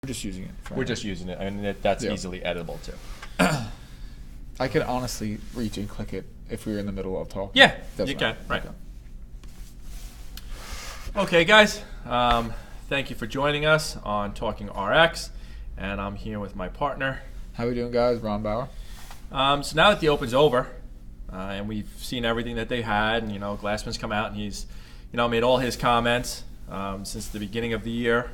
We're just using it. We're just using it, and that's easily editable too. I could honestly reach and click it if we were in the middle of talking. Yeah, you can. Right. Okay, guys. Thank you for joining us on Talking RX, and I'm here with my partner. How we doing, guys? Ron Bauer. So now that the Open's over, and we've seen everything that they had, and Glassman's come out and he's made all his comments since the beginning of the year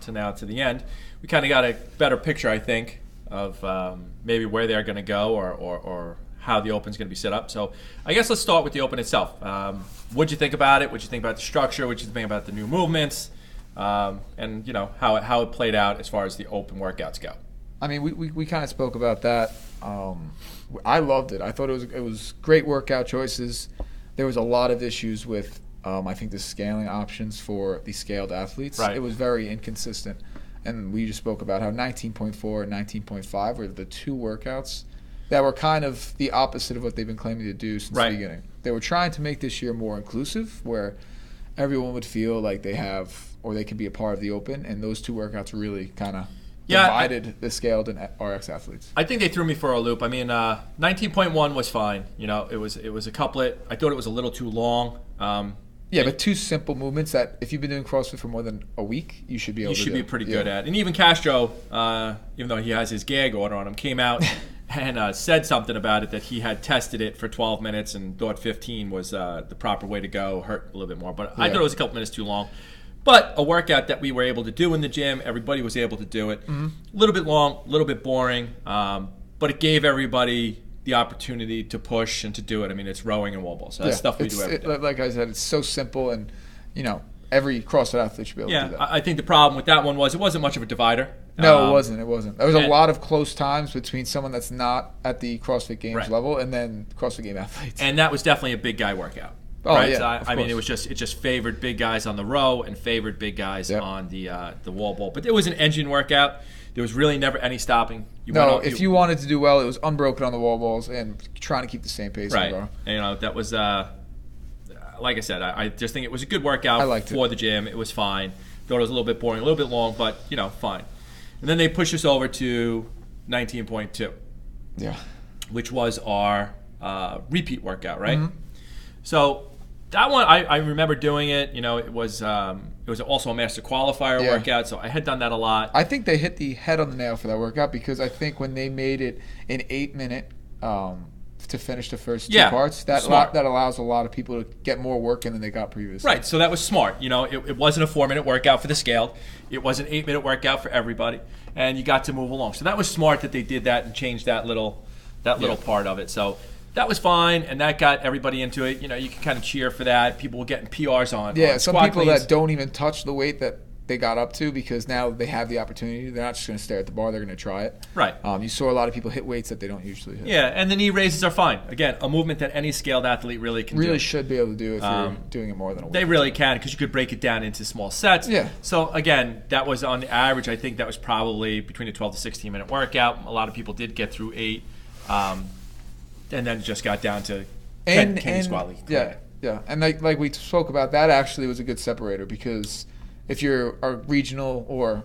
to now to the end. We kind of got a better picture, I think, of maybe where they're going to go or how the Open's going to be set up. So I guess let's start with the Open itself. What'd you think about it? What'd you think about the structure? What'd you think about the new movements? And how it played out as far as the Open workouts go. I mean, we kind of spoke about that. I loved it. I thought it was great workout choices. There was a lot of issues with I think the scaling options for the scaled athletes. Right. It was very inconsistent. And we just spoke about how 19.4 and 19.5 were the two workouts that were kind of the opposite of what they've been claiming to do since the beginning. They were trying to make this year more inclusive, where everyone would feel like they have or they can be a part of the Open, and those two workouts really kind of divided the scaled and RX athletes. I think they threw me for a loop. I mean, 19.1 was fine. It was a couplet. I thought it was a little too long. But two simple movements that if you've been doing CrossFit for more than a week, you should be able to do. You should be pretty good at. And even Castro, even though he has his gag order on him, came out and said something about it, that he had tested it for 12 minutes and thought 15 was the proper way to go, hurt a little bit more. But I thought it was a couple minutes too long. But a workout that we were able to do in the gym, everybody was able to do it. Mm-hmm. A little bit long, a little bit boring, but it gave everybody the opportunity to push and to do it. I mean, it's rowing and wall ball, so that's stuff we do every day. Like I said, it's so simple, and every CrossFit athlete should be able to do that. I think the problem with that one was it wasn't much of a divider. No, it wasn't. There was a lot of close times between someone that's not at the CrossFit Games level and then CrossFit Game athletes. And that was definitely a big guy workout. Oh, right? yeah, So I mean, it just favored big guys on the row and favored big guys on the wall ball. But it was an engine workout. There was really never any stopping. If you wanted to do well, it was unbroken on the wall balls and trying to keep the same pace. Right. And, that was, like I said, I just think it was a good workout for the gym. It was fine. Thought it was a little bit boring, a little bit long, but, fine. And then they pushed us over to 19.2. Yeah. Which was our repeat workout, right? Mm-hmm. So that one, I remember doing it. It was also a master qualifier workout, so I had done that a lot. I think they hit the head on the nail for that workout, because I think when they made it an 8-minute to finish the first two parts, that allows a lot of people to get more work in than they got previously. Right, so that was smart. It wasn't a 4-minute workout for the scaled. It was an 8-minute workout for everybody, and you got to move along. So that was smart that they did that and changed that little part of it. So that was fine, and that got everybody into it. You can kind of cheer for that. People were getting PRs on. Yeah, some people that don't even touch the weight that they got up to, because now they have the opportunity. They're not just going to stare at the bar. They're going to try it. Right. You saw a lot of people hit weights that they don't usually hit. Yeah, and the knee raises are fine. Again, a movement that any scaled athlete really can do. Really should be able to do if you're doing it more than a week. They really can, because you could break it down into small sets. Yeah. So, again, that was on the average. I think that was probably between a 12 to 16-minute workout. A lot of people did get through 8. And then it just got down to Kenny Squally. Yeah. And like we spoke about, that actually was a good separator, because if you're a regional or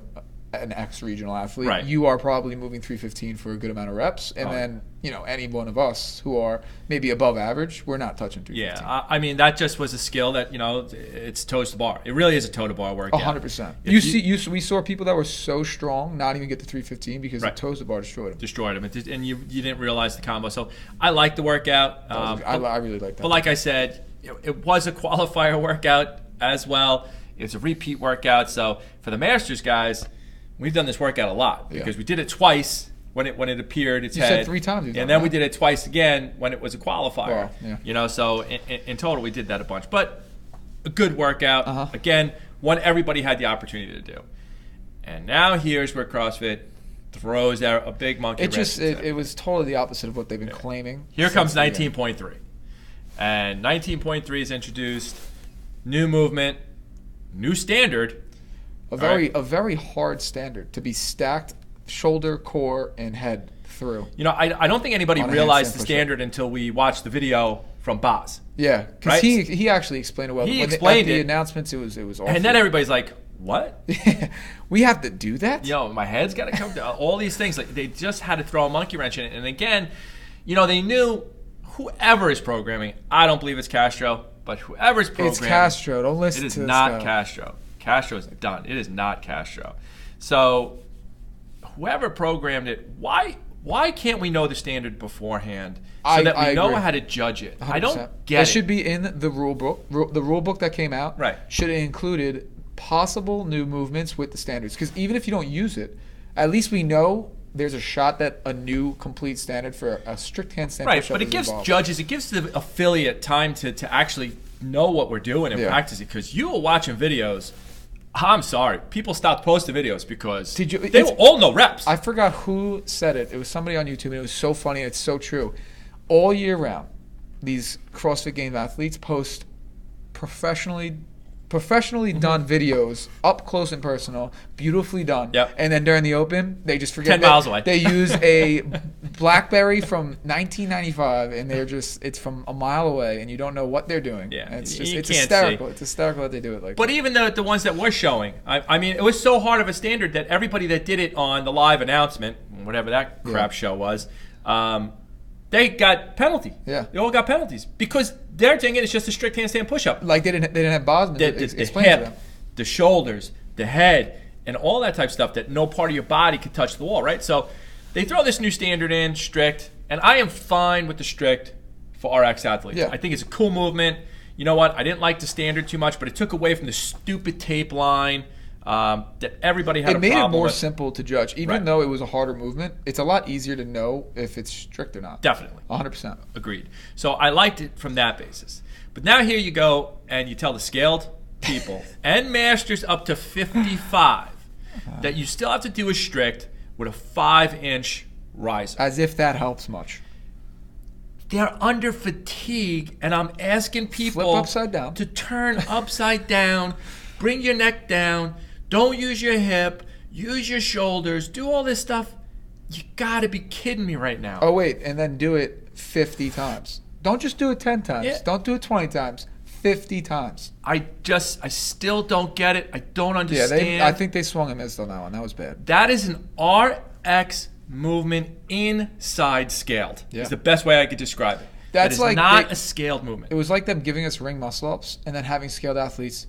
an ex-regional athlete, you are probably moving 315 for a good amount of reps. And then, any one of us who are maybe above average, we're not touching 315. Yeah, I mean, that just was a skill that, it's toes to bar. It really is a toe to bar workout. 100%. We saw people that were so strong not even get to 315 because the toes to bar destroyed them. And you didn't realize the combo. So I liked the workout. I really liked that. But like I said, it was a qualifier workout as well. It's a repeat workout. So for the Masters guys, we've done this workout a lot because we did it twice when it appeared its head. You said 3 times. And then we did it twice again when it was a qualifier. So in total we did that a bunch. But a good workout. Again, one everybody had the opportunity to do. And now here's where CrossFit throws out a big monkey wrench. It was totally the opposite of what they've been claiming. Here comes 19.3. And 19.3 is introduced. New movement. New standard. A very hard standard to be stacked shoulder, core, and head through. I don't think anybody realized the standard until we watched the video from Boz. Yeah, because he actually explained it well. He explained the announcements. It was awesome. And then everybody's like, what? We have to do that? My head's got to come down. All these things, like they just had to throw a monkey wrench in it. And again, they knew whoever is programming, I don't believe it's Castro, but whoever's programming. It's Castro. Don't listen to this guy. It is not Castro. Castro is done. It is not Castro. So whoever programmed it, why can't we know the standard beforehand so that we know how to judge it? 100%. I don't get it. It should be in the rule book. The rule book that came out should have included possible new movements with the standards. Because even if you don't use it, at least we know there's a shot that a new complete standard for a strict handstand push-up but it gives judges, it gives the affiliate time to actually know what we're doing and practice it. Because you were watching videos. I'm sorry. People stopped posting videos because they were all no reps. I forgot who said it. It was somebody on YouTube, and it was so funny. And it's so true. All year round, these CrossFit Games athletes post professionally done videos, up close and personal, beautifully done. Yep. And then during the Open, they just forget 10 miles away. They use a BlackBerry from 1995, and it's from a mile away, and you don't know what they're doing. Yeah, and it's hysterical. It's hysterical that they do it like that. But even the ones that we're showing, I mean, it was so hard of a standard that everybody that did it on the live announcement, whatever that crap show was, they got penalty. Yeah. They all got penalties because they're thinking it's just a strict handstand push-up. Like they didn't have Bosman the hip, the shoulders, the head, and all that type of stuff that no part of your body could touch the wall, right? So they throw this new standard in, strict, and I am fine with the strict for RX athletes. Yeah. I think it's a cool movement. You know what? I didn't like the standard too much, but it took away from the stupid tape line that everybody had a problem with. It made it more simple to judge. Even though it was a harder movement, it's a lot easier to know if it's strict or not. Definitely. 100%. Agreed. So I liked it from that basis. But now here you go, and you tell the scaled people and masters up to 55 that you still have to do a strict with a 5-inch riser. As if that helps much. They're under fatigue, and I'm asking people flip upside down. To turn upside down, bring your neck down, don't use your hip, use your shoulders, do all this stuff. You got to be kidding me right now. Oh, wait, and then do it 50 times. Don't just do it 10 times. Yeah. Don't do it 20 times. 50 times. I still don't get it. I don't understand. Yeah, I think they swung and missed on that one. That was bad. That is an RX movement inside scaled. Yeah. It's the best way I could describe it. That's that is not a scaled movement. It was like them giving us ring muscle ups and then having scaled athletes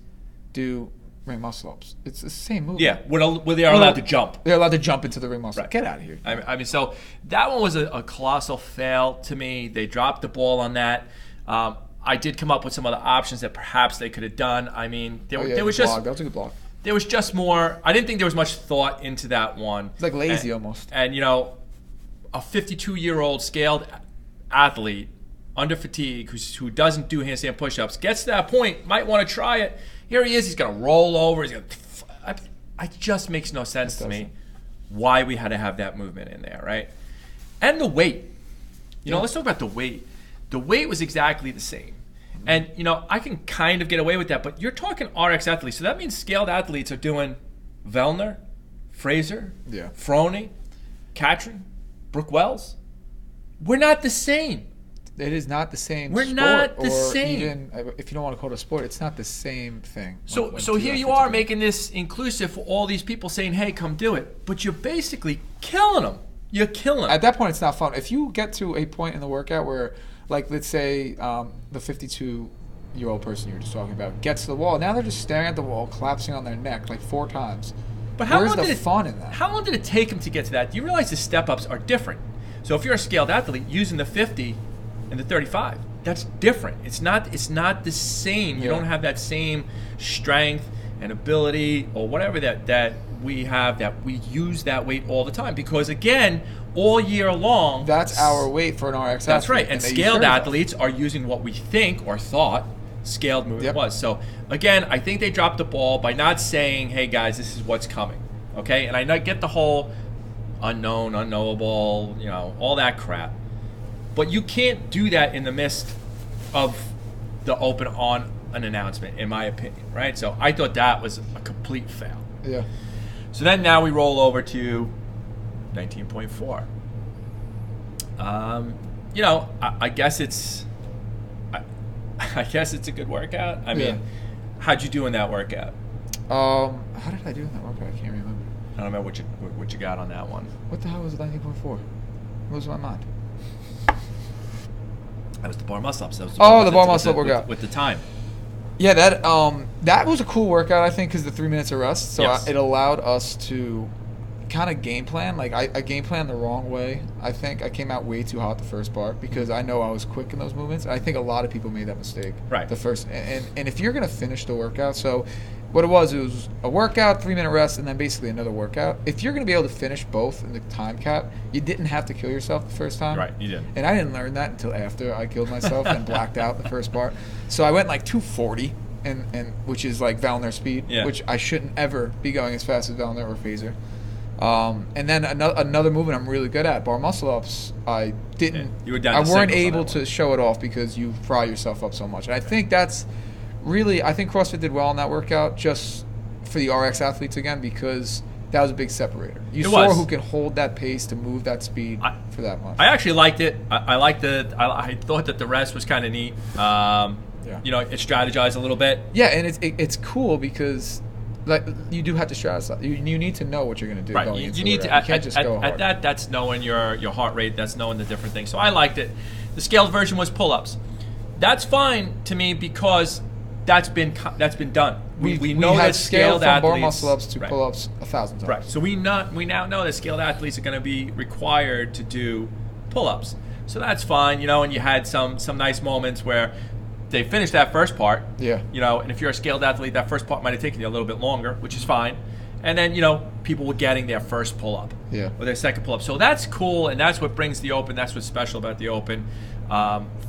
do ring muscle ups. It's the same movement. Yeah, where they are allowed to jump. They're allowed to jump into the ring muscle. Right. Get out of here. I mean, so that one was a colossal fail to me. They dropped the ball on that. I did come up with some other options that perhaps they could have done. I mean, there was just that was a good block. There was just more. I didn't think there was much thought into that one. It's like lazy almost. And a 52-year-old scaled athlete under fatigue who doesn't do handstand push-ups gets to that point, might want to try it. Here he is. He's going to roll over. It just makes no sense to me why we had to have that movement in there, right? And the weight. Let's talk about the weight. The weight was exactly the same. And, I can kind of get away with that, but you're talking RX athletes. So that means scaled athletes are doing Vellner, Fraser, Froning, Katrin, Brooke Wells. We're not the same. It is not the same We're sport. Not the same. Even if you don't want to call it a sport, it's not the same thing. So here you are making this inclusive for all these people saying, hey, come do it. But you're basically killing them. You're killing them. At that point, it's not fun. If you get to a point in the workout where, like, let's say the 52-year-old person you were just talking about gets to the wall. Now they're just staring at the wall, collapsing on their neck like 4 times. But where's the fun in that? How long did it take them to get to that? Do you realize the step-ups are different? So if you're a scaled athlete using the 50 and the 35, that's different. It's not the same. You don't have that same strength and ability or whatever that we have, that we use that weight all the time. Because, again, all year long, that's our weight for an RX athlete. That's right. And scaled athletes are using what we think or thought scaled movement was. So, again, I think they dropped the ball by not saying, hey, guys, this is what's coming. Okay? And I get the whole unknown, unknowable, all that crap. But you can't do that in the midst of the Open on an announcement, in my opinion, right? So I thought that was a complete fail. Yeah. So then now we roll over to 19.4. I guess it's I guess it's a good workout. I mean, how'd you do in that workout? How did I do in that workout? I can't remember. I don't remember what you got on that one. What the hell was 19.4? What was my mind? That was the bar muscle ups. The bar muscle up workout with the time. Yeah, that was a cool workout, I think, because the 3 minutes of rest. So Yes. it allowed us to kind of game plan. Like I game planned the wrong way. I think I came out way too hot the first part because I know I was quick in those movements. I think a lot of people made that mistake. Right. The first and if you're gonna finish the workout, so what it was a workout, 3 minute rest, and then basically another workout. If you're gonna be able to finish both in the time cap, you didn't have to kill yourself the first time. Right, you did. And I didn't learn that until after I killed myself and blacked out the first part. So I went like 240, and which is like Valner speed, which I shouldn't ever be going as fast as Valner or Phaser. And then another movement I'm really good at, bar muscle ups. I didn't. You were down I to weren't singles on able that to show it off because you fry yourself up so much. And I think that's really. I think CrossFit did well in that workout, just for the RX athletes again, because that was a big separator. You saw who can hold that pace to move that speed for that much. I actually liked it. I liked it. I thought that the rest was kind of neat. You know, it strategized a little bit. Yeah, and it's cool because. Like you do have to strategize. You need to know what you're going to do. Right. Going You need to. You can't just go hard. At that, that's knowing your heart rate. That's knowing the different things. So I liked it. The scaled version was pull-ups. That's fine to me because that's been done. We know that scaled from athletes, bar muscle ups to pull-ups 1,000 times. Right. So we now know that scaled athletes are going to be required to do pull-ups. So that's fine. You know, and you had some nice moments where they finished that first part. Yeah. You know, and if you're a scaled athlete, that first part might have taken you a little bit longer, which is fine. And then, you know, people were getting their first pull-up. Yeah. Or their second pull-up. So that's cool, and that's what brings the Open. That's what's special about the Open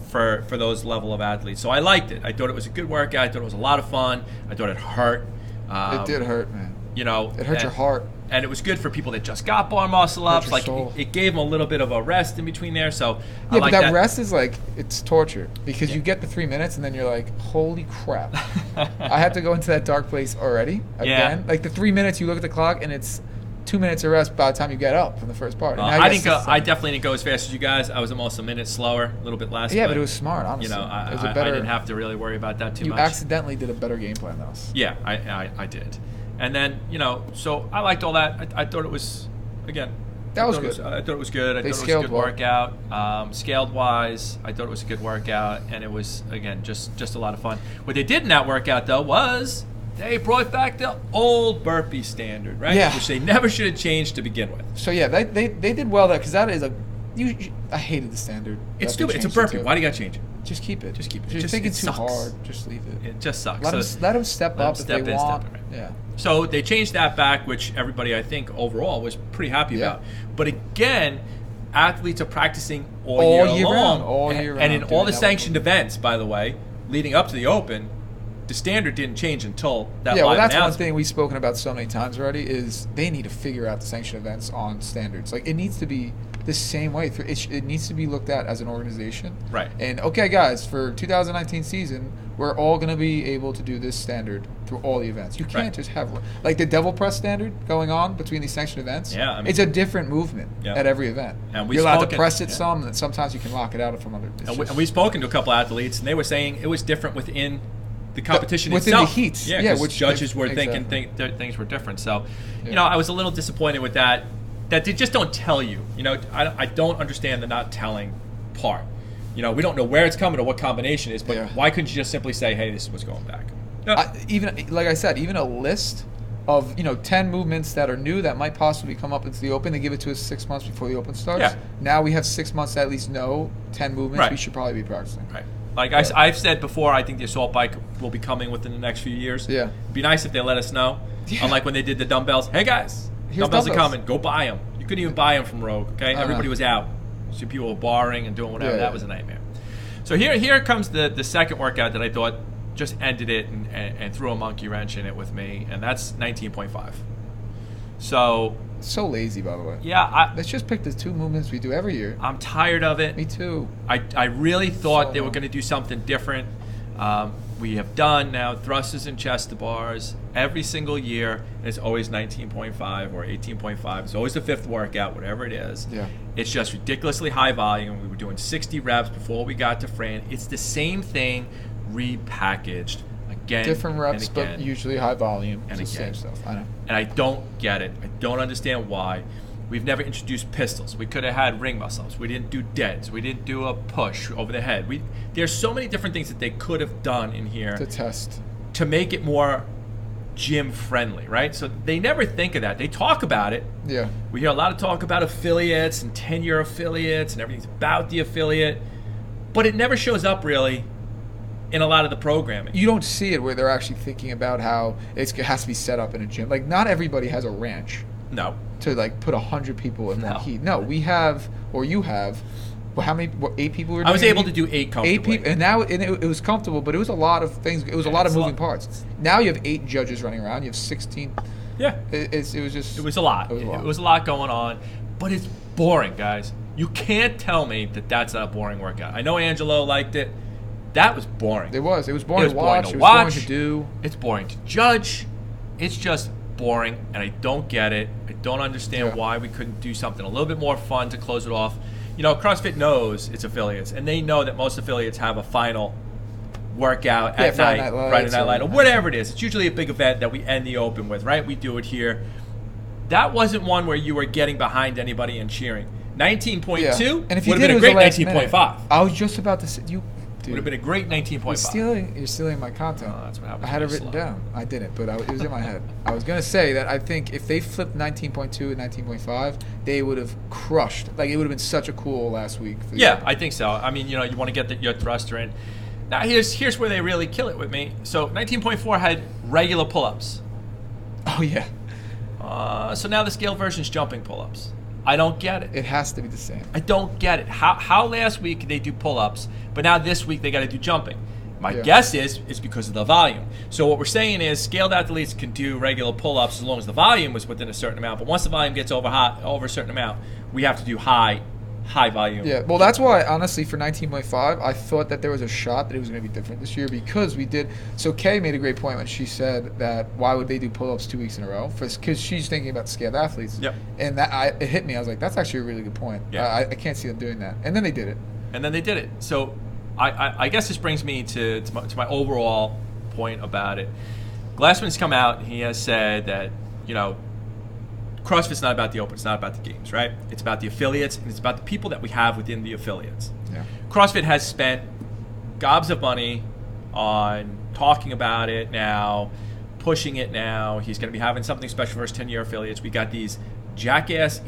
for those level of athletes. So I liked it. I thought it was a good workout. I thought it was a lot of fun. I thought it hurt. It did hurt, man. You know. It hurt your heart. And it was good for people that just got bar muscle ups. Like it gave them a little bit of a rest in between there. So yeah, but that rest is like it's torture because you get the 3 minutes and then you're like, holy crap, I have to go into that dark place already again. Like the 3 minutes, you look at the clock and it's 2 minutes of rest by the time you get up from the first part. I definitely didn't go as fast as you guys. I was almost a minute slower, a little bit less. Yeah, but it was smart, honestly. You know, I didn't have to really worry about that too much. You accidentally did a better game plan than us. Yeah, I did. And then, you know, so I liked all that. I thought it was, again, that was good. I thought it was good. I thought it was a good workout. Scaled wise, I thought it was a good workout. And it was, again, just a lot of fun. What they did in that workout, though, was they brought back the old burpee standard, right? Yeah. Which they never should have changed to begin with. So, yeah, they did well there because that is I hated the standard. It's stupid. It's a burpee. Why do you got to change it? Just keep it. Just keep it. If you're thinking too hard, just leave it. It just sucks. Let them step up if they want. Yeah. So they changed that back, which everybody, I think, overall was pretty happy about. But again, athletes are practicing all year long. All year round. And in all the sanctioned events, by the way, leading up to the Open, the standard didn't change until that live that's announcement. one thing we've spoken about so many times already is they need to figure out the sanctioned events on standards. Like, it needs to be the same way. It needs to be looked at as an organization. Right. And, okay, guys, for 2019 season, we're all going to be able to do this standard through all the events. You can't just have, like, the devil press standard going on between these sanctioned events. Yeah, I mean, it's a different movement at every event. And you're allowed to press it some, and sometimes you can lock it out from other. And we've spoken to a couple athletes, and they were saying it was different within the competition within itself. The heats. Yeah, which judges were thinking things were different. So, you know, I was a little disappointed with that. That they just don't tell you. You know, I don't understand the not telling part. You know, we don't know where it's coming or what combination it is, but why couldn't you just simply say, hey, this is what's going back? Even, like I said, even a list of, 10 movements that are new that might possibly come up into the Open, they give it to us 6 months before the Open starts. Yeah. Now we have 6 months to at least know 10 movements we should probably be practicing. Right. Like I've said before, I think the assault bike will be coming within the next few years. Yeah. It'd be nice if they let us know. Yeah. Unlike when they did the dumbbells. Hey, guys, dumbbells are coming. Go buy them. You couldn't even buy them from Rogue, okay? Everybody was out. So people were barring and doing whatever. That was a nightmare. So here comes the second workout that I thought just ended it and threw a monkey wrench in it with me, and that's 19.5. So lazy, by the way. Yeah. Let's just pick the 2 movements we do every year. I'm tired of it. Me too. I really thought they were going to do something different. We have done now thrusters and chest to bars every single year. It's always 19.5 or 18.5. It's always the 5th workout, whatever it is. Yeah. It's just ridiculously high volume. We were doing 60 reps before we got to Fran. It's the same thing repackaged again. Different reps, and again, but usually high volume. And it's the again. same stuff. I know. And I don't get it. I don't understand why. We've never introduced pistols. We could have had ring muscle-ups. We didn't do deads. We didn't do a push over the head. There's so many different things that they could have done in here To test. to make it more gym friendly, right? So they never think of that. They talk about it. Yeah. We hear a lot of talk about affiliates and 10-year affiliates and everything's about the affiliate, but it never shows up really in a lot of the programming. You don't see it where they're actually thinking about how it has to be set up in a gym. Like, not everybody has a ranch No. to, like, put 100 people in No. one heat. No, we have, or you have, well, how many, 8 people were doing I was able heat? to do 8 comfortably. 8 people, and now it was comfortable, but it was a lot of things. It was a lot of moving parts. Now you have 8 judges running around. You have 16. Yeah. It was just. It was a lot. It was a lot going on, but it's boring, guys. You can't tell me that that's not a boring workout. I know Angelo liked it. That was boring. It was. It was boring It was to watch. boring to It was boring watch. to do. It's boring to judge. It's just boring, and I don't get it. I don't understand why we couldn't do something a little bit more fun to close it off. You know, CrossFit knows its affiliates, and they know that most affiliates have a final workout at Friday night, Night Friday Night Lights Light, or whatever it is. It's usually a big event that we end the Open with, right? We do it here. That wasn't one where you were getting behind anybody and cheering. 19.2 Yeah. And if you would did, have it been a was great the last 19.5. minute. I was just about to say, you. Dude, Would have been a great 19.5. You're stealing my content. Oh, that's what happens I had it when written you're slow. down. I didn't, but it was in my head. I was gonna say that I think if they flipped 19.2 and 19.5, they would have crushed. Like, it would have been such a cool last week. For the Yeah, Open. I think so. I mean, you know, you want to get your thruster in. Now, here's where they really kill it with me. So 19.4 had regular pull-ups. Oh yeah. So now the scale version is jumping pull-ups. I don't get it. It has to be the same. I don't get it. How last week they do pull-ups, but now this week they got to do jumping? My guess is it's because of the volume. So what we're saying is scaled athletes can do regular pull-ups as long as the volume was within a certain amount. But once the volume gets over a certain amount, we have to do high volume. Yeah, well, that's why, honestly, for 19.5, I thought that there was a shot that it was going to be different this year because we did. So Kay made a great point when she said that why would they do pull-ups 2 weeks in a row? Because she's thinking about scaled athletes. Yep. And it hit me. I was like, that's actually a really good point. Yeah. I can't see them doing that. And then they did it. And then they did it. So I guess this brings me to my overall point about it. Glassman's come out. He has said that, you know, CrossFit's not about the Open. It's not about the games, right? It's about the affiliates, and it's about the people that we have within the affiliates. Yeah. CrossFit has spent gobs of money on talking about it now, pushing it now. He's going to be having something special for his 10-year affiliates. We got these jackass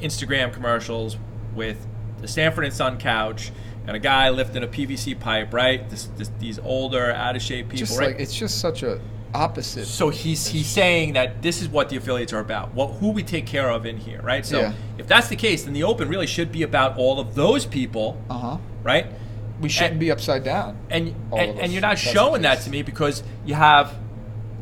Instagram commercials with the Sanford and Son couch and a guy lifting a PVC pipe, right? These older, out-of-shape people, Just right? like, it's just such a opposite. So he's saying that this is what the affiliates are about, who we take care of in here, right? So if that's the case, then the Open really should be about all of those people, right? We shouldn't be upside down. And you're not showing that to me because you have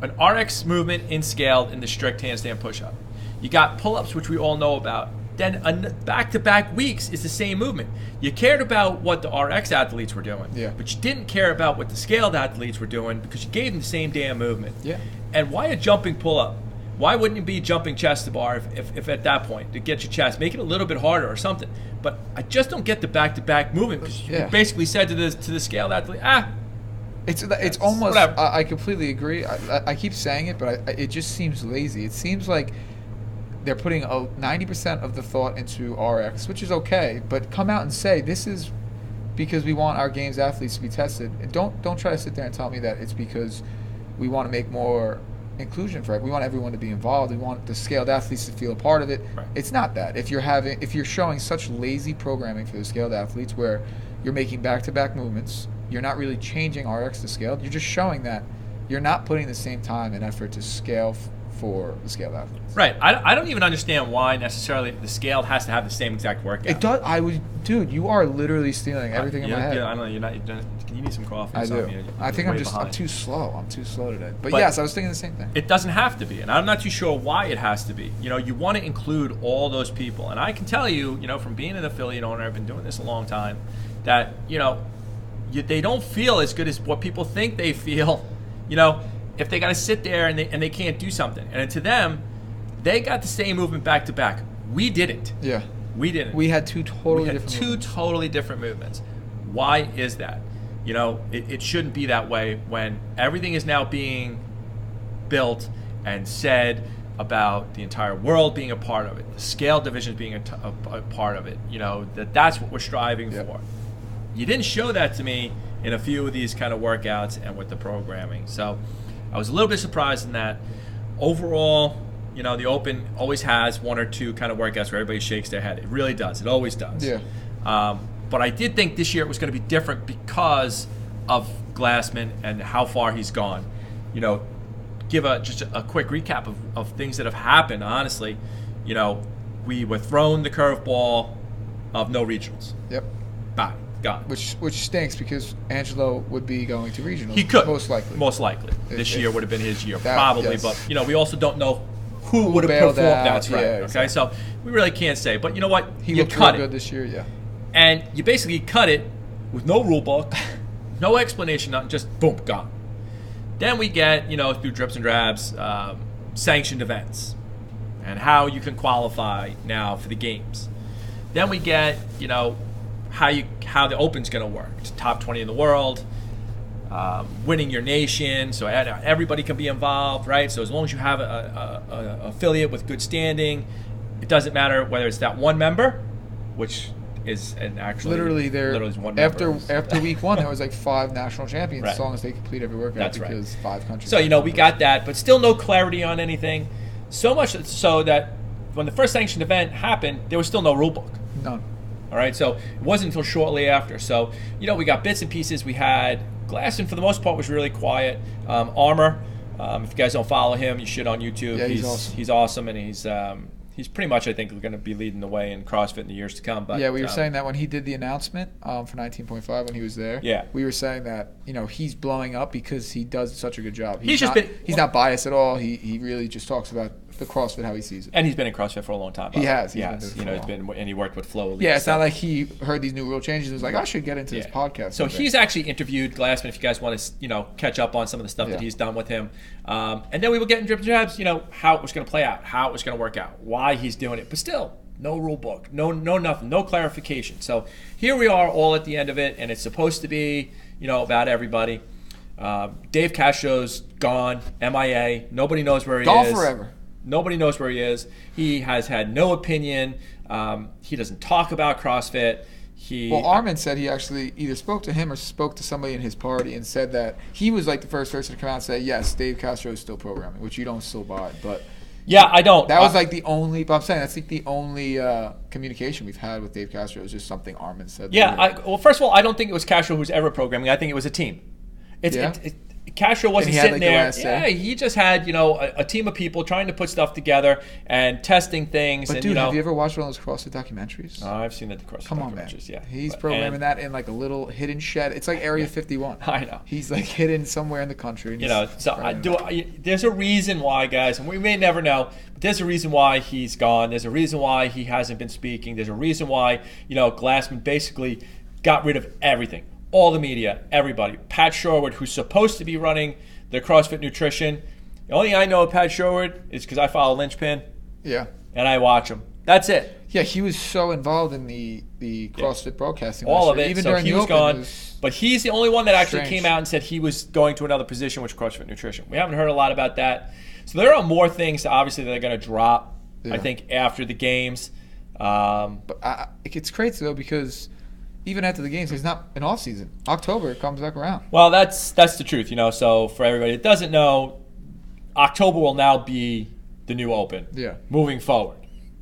an RX movement in scaled in the strict handstand push-up. You got pull-ups, which we all know about. Then back-to-back weeks is the same movement. You cared about what the RX athletes were doing, but you didn't care about what the scaled athletes were doing because you gave them the same damn movement. Yeah. And why a jumping pull-up? Why wouldn't you be jumping chest to bar if at that point to get your chest, make it a little bit harder or something? But I just don't get the back-to-back movement because you basically said to the scaled athlete, It's almost. I completely agree. I keep saying it, but it just seems lazy. It seems like they're putting 90% of the thought into RX, which is okay. But come out and say this is because we want our games athletes to be tested. And don't try to sit there and tell me that it's because we want to make more inclusion for it. We want everyone to be involved. We want the scaled athletes to feel a part of it. Right. It's not that. If you're showing such lazy programming for the scaled athletes, where you're making back-to-back movements, you're not really changing RX to scaled. You're just showing that you're not putting the same time and effort to scale for the scaled athletes. Right. I don't even understand why necessarily the scaled has to have the same exact workout. It does. Dude, you are literally stealing everything in my head. Yeah, I know you're not. You need some coffee. I do. I think I'm too slow. I'm too slow today. But yes, I was thinking the same thing. It doesn't have to be, and I'm not too sure why it has to be. You know, you want to include all those people, and I can tell you, from being an affiliate owner, I've been doing this a long time, that they don't feel as good as what people think they feel. If they got to sit there and they can't do something, and to them, they got the same movement back to back. We didn't. Yeah. We didn't. We had two totally different movements. Why is that? It shouldn't be that way when everything is now being built and said about the entire world being a part of it, the scale division being a part of it, that's what we're striving for. You didn't show that to me in a few of these kind of workouts and with the programming. So I was a little bit surprised in that. Overall, the Open always has one or two kind of workouts where everybody shakes their head. It really does. It always does. Yeah. But I did think this year it was going to be different because of Glassman and how far he's gone. Give just a quick recap of things that have happened, honestly. We were thrown the curveball of no regionals. Yep. Bye. Gone. Which stinks because Angelo would be going to regionals. He could. Most likely. This year would have been his year, that, probably. Yes. But, we also don't know who would have performed. That's right. Yeah, exactly. Okay, so we really can't say. But you know what? He you looked cut real it. good this year, yeah. And you basically cut it with no rule book, no explanation, nothing, just boom, gone. Then we get, through drips and drabs, sanctioned events and how you can qualify now for the games. Then we get, how the Open's going to work. It's top 20 in the world, winning your nation, so everybody can be involved, right? So as long as you have a affiliate with good standing, it doesn't matter whether it's that one member, which is literally one member. After week one, there was like 5 national champions as long as they complete every workout. That's because 5 countries. So we got that, but still no clarity on anything. So much so that when the first sanctioned event happened, there was still no rule book. None. All right, so it wasn't until shortly after. So, we got bits and pieces. We had Glassman, for the most part, was really quiet. Armour, if you guys don't follow him, you should on YouTube. Yeah, he's awesome. He's awesome, and he's pretty much, I think, going to be leading the way in CrossFit in the years to come. But yeah, we were saying that when he did the announcement for 19.5 when he was there. Yeah, we were saying that he's blowing up because he does such a good job. He's not biased at all. He really just talks about the CrossFit how he sees it. And he's been in CrossFit for a long time. He has. And he worked with Flo. Yeah, it's not like he heard these new rule changes and was like, I should get into this podcast. So he's actually interviewed Glassman. If you guys want to, catch up on some of the stuff that he's done with him, and then we will get in drip and drabs. How it was going to play out, how it was going to work out, why he's doing it, but still. No rule book, no nothing, no clarification. So here we are all at the end of it, and it's supposed to be, about everybody. Dave Castro's gone, MIA. Nobody knows where he is. Gone forever. Nobody knows where he is. He has had no opinion. He doesn't talk about CrossFit. Armin said he actually either spoke to him or spoke to somebody in his party and said that he was like the first person to come out and say, yes, Dave Castro is still programming, which you don't still buy. But yeah, I don't. That was like the only, but I'm saying that's like the only communication we've had with Dave Castro is just something Armin said. Yeah, first of all, I don't think it was Castro who's ever programming. I think it was a team. Castro wasn't sitting there. He just had a team of people trying to put stuff together and testing things. But and, dude, have you ever watched one of those CrossFit documentaries? I've seen the CrossFit Come on, documentaries. Man. Yeah, he's programming that in like a little hidden shed. It's like Area 51. I know. He's like hidden somewhere in the country. There's a reason why, guys, and we may never know. But there's a reason why he's gone. There's a reason why he hasn't been speaking. There's a reason why Glassman basically got rid of everything. All the media, everybody. Pat Sherwood, who's supposed to be running the CrossFit Nutrition. The only thing I know of Pat Sherwood is because I follow Lynchpin. Yeah. And I watch him. That's it. Yeah, he was so involved in the CrossFit broadcasting. All of it. Even so during he the was Open, gone. But he's the only one that actually came out and said he was going to another position, which CrossFit Nutrition. We haven't heard a lot about that. So there are more things, obviously, that are going to drop, I think, after the games. But it's crazy, though, because even after the games, there's not an off season. October, it comes back around. Well, that's the truth, So for everybody that doesn't know, October will now be the new Open. Yeah. Moving forward.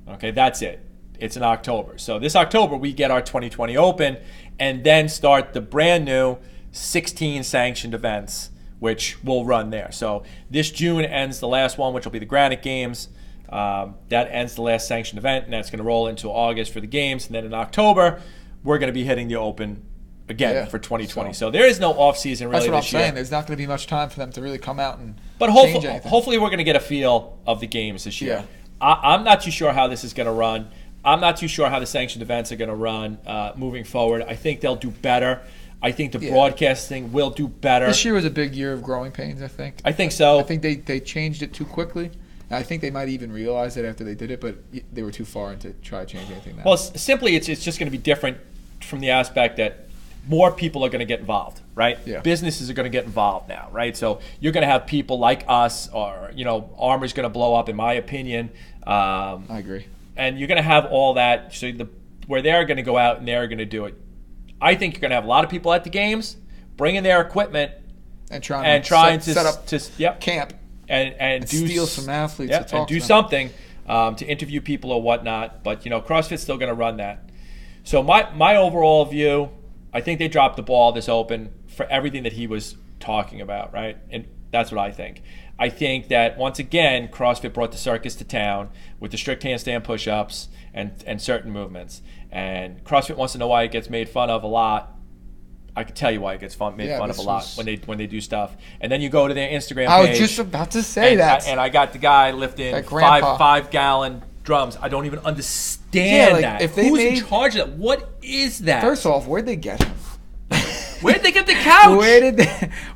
Okay, that's it. It's in October. So this October, we get our 2020 Open and then start the brand new 16 sanctioned events, which will run there. So this June ends the last one, which will be the Granite Games. That ends the last sanctioned event, and that's going to roll into August for the games. And then in October, we're going to be hitting the Open again for 2020. So there is no off season really this year. That's what I'm saying. There's not going to be much time for them to really come out and change anything. Hopefully we're going to get a feel of the games this year. Yeah. I'm not too sure how this is going to run. I'm not too sure how the sanctioned events are going to run moving forward. I think they'll do better. I think the broadcasting will do better. This year was a big year of growing pains, I think. I think so. I think they changed it too quickly. I think they might even realize it after they did it, but they were too far into try to change anything now. Well, simply it's just going to be different from the aspect that more people are going to get involved, right? Yeah. Businesses are going to get involved now, right? So you're going to have people like us, or Armor's going to blow up, in my opinion. I agree. And you're going to have all that. So where they're going to go out and they're going to do it. I think you're going to have a lot of people at the games bringing their equipment and trying to set up camp and steal some athletes to talk and do to something to interview people or whatnot. But CrossFit's still going to run that. So my overall view, I think they dropped the ball this Open for everything that he was talking about, right? And that's what I think. I think that once again, CrossFit brought the circus to town with the strict handstand push-ups and certain movements. And CrossFit wants to know why it gets made fun of a lot. I can tell you why it gets made fun of a lot when they do stuff. And then you go to their Instagram page. I was just about to say that. And I got the guy lifting 5-gallon drums. I don't even understand that. Who's in charge of that? What is that? First off, where'd they get him? Where'd they get the couch?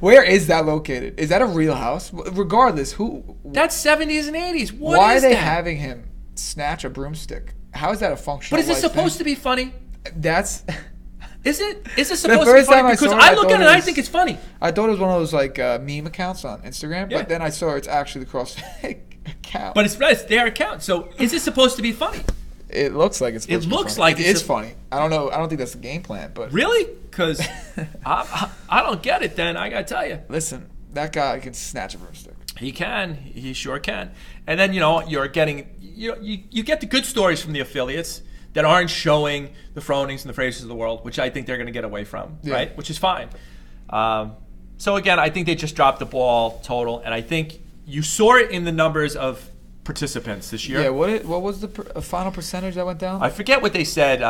Where is that located? Is that a real house? Regardless, who? That's 70s and 80s. Why are they having him snatch a broomstick? How is that a functional? But is it supposed to be funny? Is it supposed to be funny? Because I look at it and I think it's funny. I thought it was one of those meme accounts on Instagram, but then I saw it's actually the CrossFit account. But it's their account. So is it supposed to be funny? It looks like it's supposed to be funny. It looks like it's funny. I don't know. I don't think that's the game plan. But really? Because I don't get it then, I got to tell you. Listen, that guy can snatch a broomstick. He can. He sure can. And then, you're getting, you get the good stories from the affiliates that aren't showing the Fronings and the Frasers of the world, which I think they're going to get away from, right? Which is fine. So again, I think they just dropped the ball total, and I think you saw it in the numbers of participants this year. Yeah, what was the final percentage that went down? I forget what they said.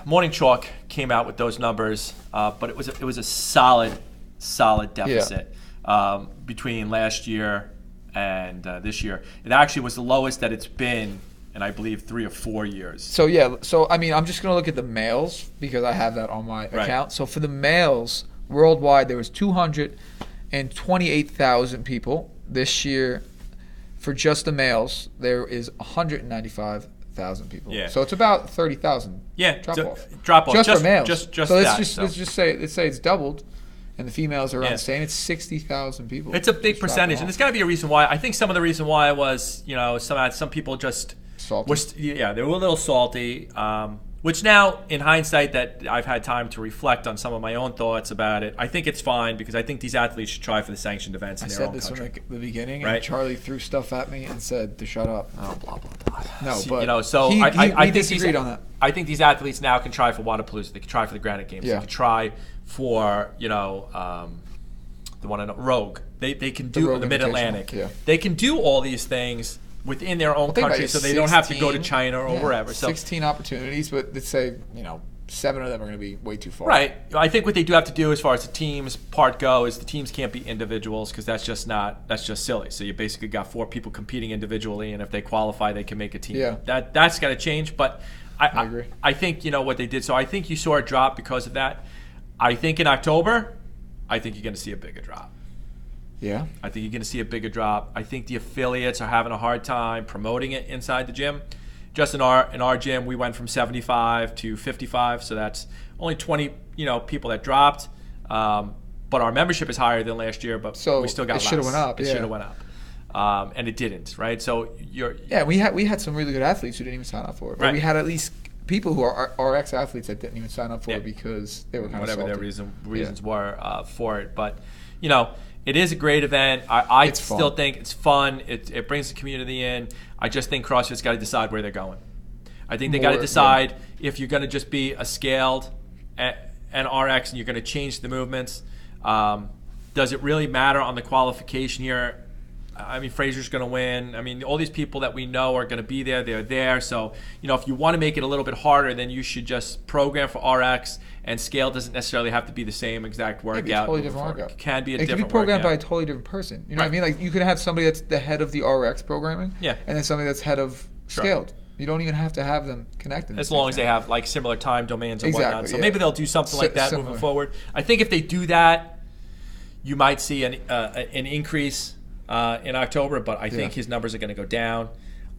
Morning Chalk came out with those numbers, but it was a solid deficit between last year and this year. It actually was the lowest that it's been in, I believe, 3 or 4 years. So I mean, I'm just going to look at the males because I have that on my account. So for the males, worldwide, there was 228,000 people. This year, for just the males, there is 195,000 people. Yeah. So it's about 30,000. Yeah. Drop off. Just for males. Let's just say it's doubled, and the females are around the same. It's 60,000 people. It's a big percentage, and there's got to be a reason why. I think some of the reason why was some people just salty. They were a little salty. Which now, in hindsight, that I've had time to reflect on some of my own thoughts about it, I think it's fine because I think these athletes should try for the sanctioned events in their own country. I said this from the beginning, and Charlie threw stuff at me and said to shut up. Oh, blah, blah, blah. No, I disagreed on that. I think these athletes now can try for Wadapalooza. They can try for the Granite Games. Yeah. They can try for, the one in Rogue. They can do the Mid-Atlantic. Yeah. They can do all these things within their own country, so they don't have to go to China or wherever. So 16 opportunities, but let's say 7 of them are going to be way too far. Right. I think what they do have to do, as far as the teams part go, is the teams can't be individuals because that's just silly. So you basically got 4 people competing individually, and if they qualify, they can make a team. Yeah. That's got to change. But I agree. I think what they did. So I think you saw a drop because of that. I think in October, I think you're going to see a bigger drop. Yeah. I think you're going to see a bigger drop. I think the affiliates are having a hard time promoting it inside the gym. Just in our gym, we went from 75 to 55, so that's only 20 people that dropped. But our membership is higher than last year, but we still got less. It should have went up. It should have went up. And it didn't, right? So we had some really good athletes who didn't even sign up for it. But right. We had at least people who are RX athletes that didn't even sign up for it because they were kind of whatever their reasons were for it. But it is a great event. I still think it's fun. It brings the community in. I just think CrossFit's got to decide where they're going. I think they got to decide if you're going to just be a scaled and RX and you're going to change the movements. Does it really matter on the qualification here? I mean, Fraser's going to win. I mean, all these people that we know are going to be there. They're there. So, if you want to make it a little bit harder, then you should just program for RX, and scale doesn't necessarily have to be the same exact workout. It can be a totally different workout. It can be a different workout. It can be programmed by a totally different person. You know what I mean? Like, you could have somebody that's the head of the RX programming, and then somebody that's head of scaled. You don't even have to have them connected. As long as they have, like, similar time domains and whatnot. So maybe they'll do something like that moving forward. I think if they do that, you might see an increase in October, but I think his numbers are going to go down.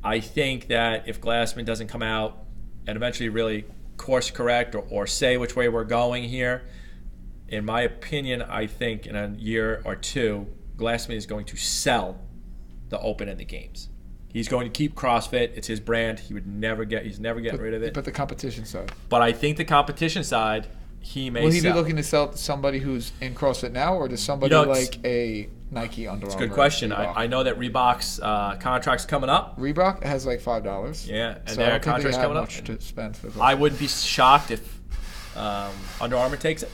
I think that if Glassman doesn't come out and eventually really course correct or say which way we're going here, in my opinion, I think in a year or two, Glassman is going to sell the Open and the games. He's going to keep CrossFit. It's his brand. He's never getting rid of it. But the competition side. But I think the competition side, he may sell. Will he be looking to sell to somebody who's in CrossFit now, or to somebody like a Nike, Under Armour? It's a good question. I know that Reebok's contract's coming up. Reebok has like $5. Yeah, and so their contract's coming up. Much to spend for I wouldn't be shocked if Under Armour takes it.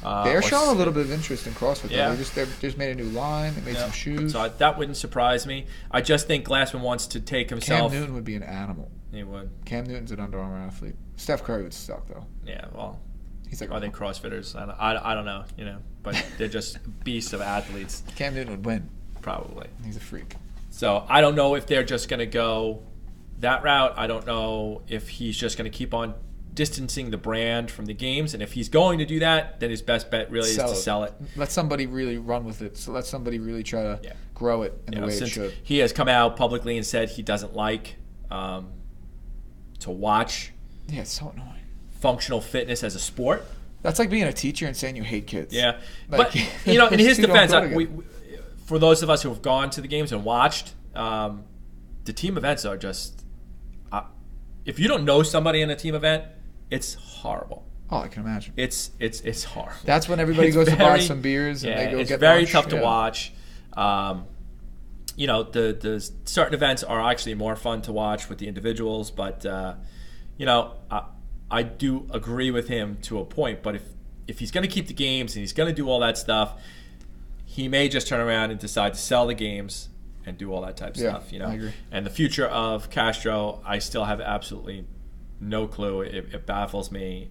They're showing a little bit of interest in CrossFit. Yeah. They just made a new line. They made some shoes. So that wouldn't surprise me. I just think Glassman wants to take himself. Cam Newton would be an animal. He would. Cam Newton's an Under Armour athlete. Steph Curry would suck though. Yeah, well, he's like, I think CrossFitters. I don't know, but they're just beasts of athletes. Cam Newton would win. Probably. He's a freak. So I don't know if they're just going to go that route. I don't know if he's just going to keep on distancing the brand from the games, and if he's going to do that, then his best bet really is to sell it. Let somebody really run with it. So let somebody really try to grow it in the way it should. He has come out publicly and said he doesn't like to watch. Yeah, it's so annoying. Functional fitness as a sport. That's like being a teacher and saying you hate kids. Yeah, like, but in his defense, for those of us who have gone to the games and watched, the team events are just. If you don't know somebody in a team event, it's horrible. Oh, I can imagine. It's horrible. That's when everybody goes to buy some beers and they go get lunch. It's very tough to watch. The certain events are actually more fun to watch with the individuals, but I do agree with him to a point. But if he's going to keep the games and he's going to do all that stuff, he may just turn around and decide to sell the games and do all that type of stuff. I agree. And the future of Castro, I still have absolutely no clue. It baffles me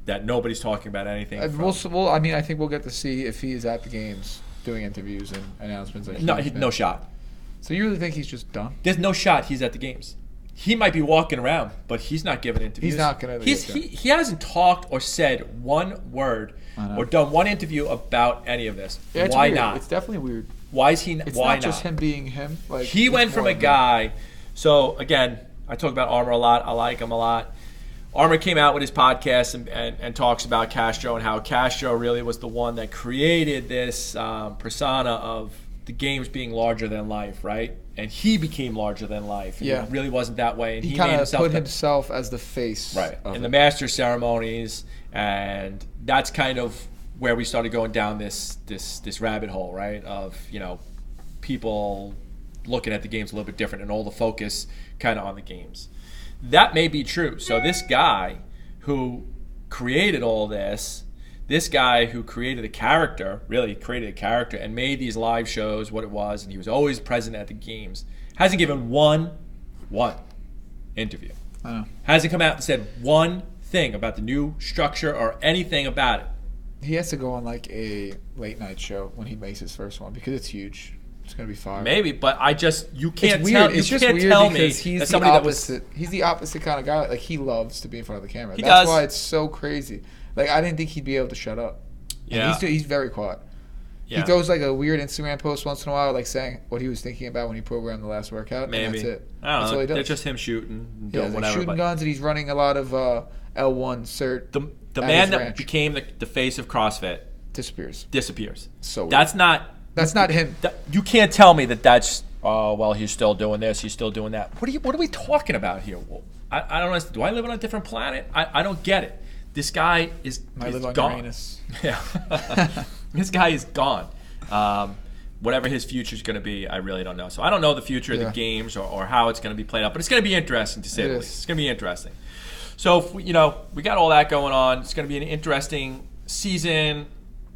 that nobody's talking about anything. I think we'll get to see if he is at the games doing interviews and announcements. No shot. So you really think he's just done? There's no shot he's at the games. He might be walking around, but he's not giving interviews. He's not going to. He hasn't talked or said one word or done one interview about any of this. Yeah, why weird. not? It's definitely weird. Why is he? It's why not just him being him. Like, he went from a guy. So again, I talk about Armour a lot. I like him a lot. Armour came out with his podcast and talks about Castro and how Castro really was the one that created this persona of the games being larger than life, right? And he became larger than life. Yeah. It really wasn't that way. And he kind of put himself as the face. Right. In the master ceremonies. And that's kind of where we started going down this rabbit hole, right? Of, people looking at the games a little bit different and all the focus kind of on the games. That may be true. So this guy who created all this guy who created a character, really created a character and made these live shows what it was, and he was always present at the games, hasn't given one interview. I know. Hasn't come out and said one thing about the new structure or anything about it. He has to go on like a late night show when he makes his first one because it's huge. It's gonna be fire. Maybe, but you can't it's tell. Weird. It's you just can't weird tell because me he's that the opposite. He's the opposite kind of guy. Like he loves to be in front of the camera. That's why it's so crazy. Like I didn't think he'd be able to shut up. Yeah, and he's very quiet. Yeah. He throws like a weird Instagram post once in a while, like saying what he was thinking about when he programmed the last workout. Maybe and that's it. I don't know. That's all he does. They're just him shooting, and doing like whatever. Shooting guns, and he's running a lot of L1 cert. The man that became the face of CrossFit disappears. So weird. That's not him. You can't tell me that's. Oh well, he's still doing this. He's still doing that. What are we talking about here? Well, I don't understand. Do I live on a different planet? I don't get it. This guy is gone. Uranus. Yeah, this guy is gone. Whatever his future is going to be, I really don't know. So I don't know the future of the games or how it's going to be played out. But it's going to be interesting to say the least. It's going to be interesting. So if we got all that going on. It's going to be an interesting season.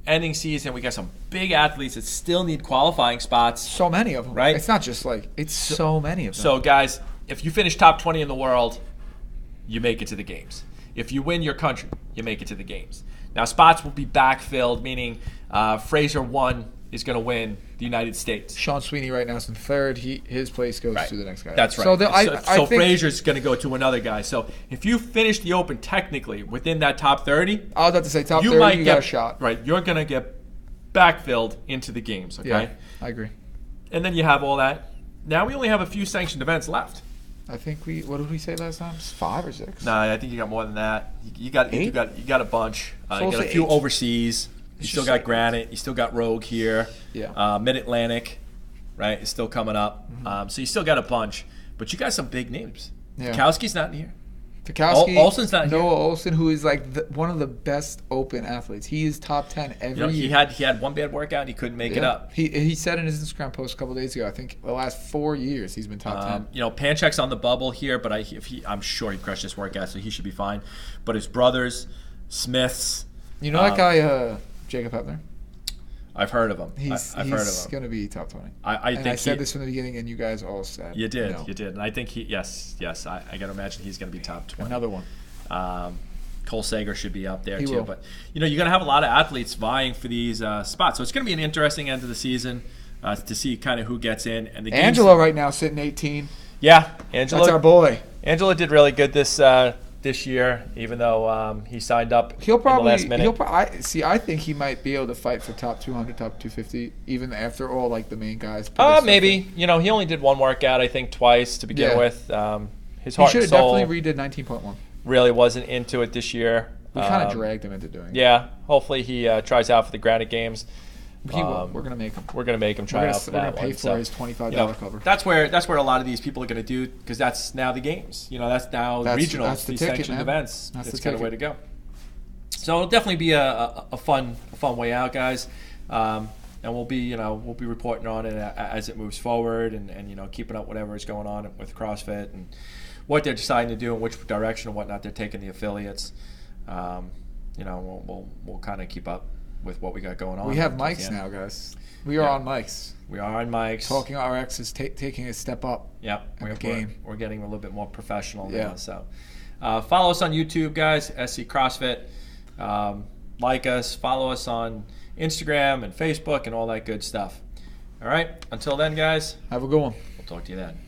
Ending season, we got some big athletes that still need qualifying spots. So many of them, right? It's not just so many of them. So guys, if you finish top 20 in the world, you make it to the games. If you win your country, you make it to the games. Now spots will be backfilled, meaning Fraser 1 is going to win the United States. Sean Sweeney right now is in third. His place goes to the next guy. That's right. So Fraser's going to go to another guy. So if you finish the Open technically within that top 30, I was about to say top 30, you got a shot. Right, you're going to get backfilled into the games. Okay, yeah, I agree. And then you have all that. Now we only have a few sanctioned events left. I think what did we say last time? 5 or 6? No, I think you got more than that. You got a bunch. You got a few 8. overseas. You still got Granite. You still got Rogue here. Yeah. Mid-Atlantic, right, is still coming up. Mm-hmm. So you still got a bunch. But you got some big names. Yeah. Fikowski's not here. Fikowski, Olsen's not here. Noah Olsen, who is like one of the best open athletes. He is top 10 every year. He had one bad workout. He couldn't make it up. He said in his Instagram post a couple days ago, I think the last 4 years he's been top 10. Panchek's on the bubble here, but I'm sure he crushed this workout, so he should be fine. But his brothers, Smiths. You know that guy, Jacob Hepner? I've heard of him. He's going to be top 20. I said this from the beginning, and you guys all said you did. no. You did, and I think yes. I got to imagine he's going to be top 20. Another one. Cole Sager should be up there too. Will. But you're going to have a lot of athletes vying for these spots, so it's going to be an interesting end of the season to see kind of who gets in. And the Angelo right now sitting 18. Yeah, Angelo. That's our boy. Angelo did really good this year, even though he signed up in the last minute. I think he might be able to fight for top 200, top 250, even after all like the main guys. Maybe. He only did one workout, I think, twice to begin with. His heart and soul definitely redid 19.1. Really wasn't into it this year. We kind of dragged him into doing it. Yeah. Hopefully he tries out for the Granite Games. We're gonna make him. We're gonna make him try out for that one. We're gonna pay for his $25 cover. That's where a lot of these people are gonna do, because that's now the games. That's now regionals, that's the these ticket, sanctioned man. events. That's it's the kind of ticket. way to go. So it'll definitely be a fun way out, guys. And we'll be reporting on it as it moves forward, and keeping up whatever is going on with CrossFit and what they're deciding to do and which direction and whatnot they're taking the affiliates. We'll kind of keep up with what we got going on. We have mics now, guys. We are on mics. We are on mics. Talking RX is taking a step up. Yeah, in the game. We're getting a little bit more professional now. So follow us on YouTube, guys. SC CrossFit. Like us. Follow us on Instagram and Facebook and all that good stuff. All right. Until then, guys. Have a good one. We'll talk to you then.